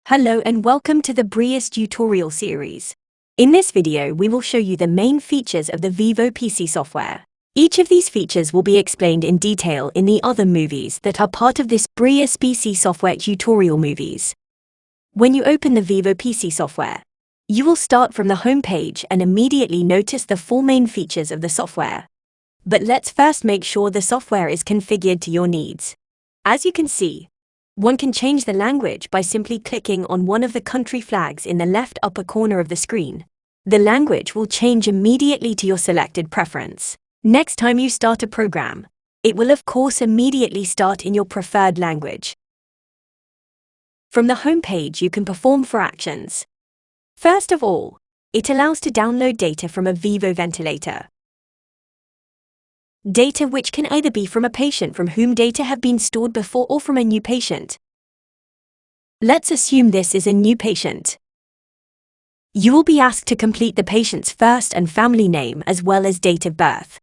Hello and welcome to the Breas tutorial series. In this video, we will show you the main features of the Vivo PC software. Each of these features will be explained in detail in the other movies that are part of this Breas PC software tutorial movies. When you open the Vivo PC software, you will start from the home page and immediately notice the four main features of the software. But let's first make sure the software is configured to your needs. As you can see, one can change the language by simply clicking on one of the country flags in the left upper corner of the screen. The language will change immediately to your selected preference. Next time you start a program, it will of course immediately start in your preferred language. From the home page, you can perform 4 actions. First of all, it allows to download data from a Vivo ventilator. Data which can either be from a patient from whom data have been stored before or from a new patient. Let's assume this is a new patient. You will be asked to complete the patient's first and family name as well as date of birth.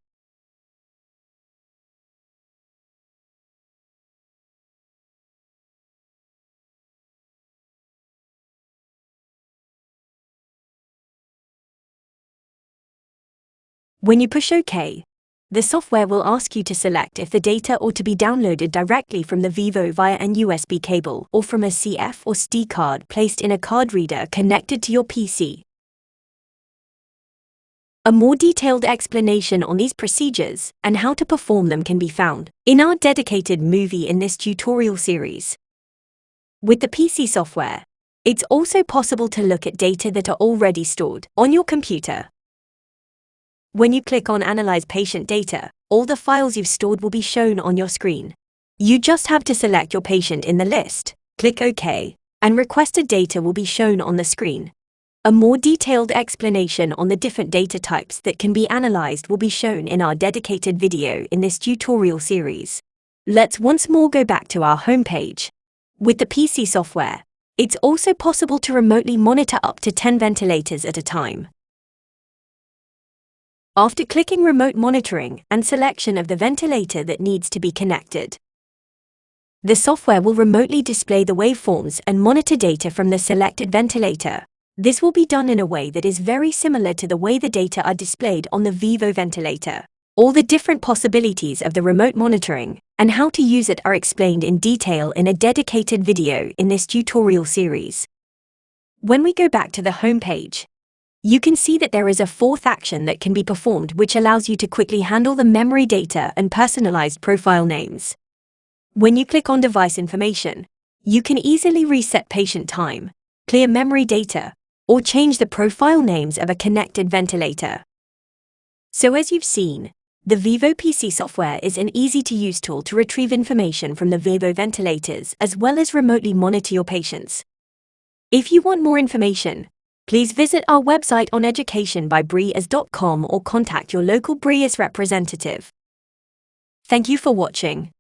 When you push OK, the software will ask you to select if the data ought to be downloaded directly from the Vivo via an USB cable or from a CF or SD card placed in a card reader connected to your PC. A more detailed explanation on these procedures and how to perform them can be found in our dedicated movie in this tutorial series. With the PC software, it's also possible to look at data that are already stored on your computer. When you click on Analyze Patient Data, all the files you've stored will be shown on your screen. You just have to select your patient in the list, click OK, and requested data will be shown on the screen. A more detailed explanation on the different data types that can be analyzed will be shown in our dedicated video in this tutorial series. Let's once more go back to our home page. With the PC software, it's also possible to remotely monitor up to 10 ventilators at a time. After clicking Remote Monitoring and selection of the ventilator that needs to be connected, the software will remotely display the waveforms and monitor data from the selected ventilator. This will be done in a way that is very similar to the way the data are displayed on the Vivo ventilator. All the different possibilities of the remote monitoring and how to use it are explained in detail in a dedicated video in this tutorial series. When we go back to the home page, you can see that there is a 4th action that can be performed which allows you to quickly handle the memory data and personalized profile names. When you click on Device Information, you can easily reset patient time, clear memory data, or change the profile names of a connected ventilator. So as you've seen, the Vivo PC software is an easy-to-use tool to retrieve information from the Vivo ventilators as well as remotely monitor your patients. If you want more information, please visit our website on educationbybreas.com or contact your local Breas representative. Thank you for watching.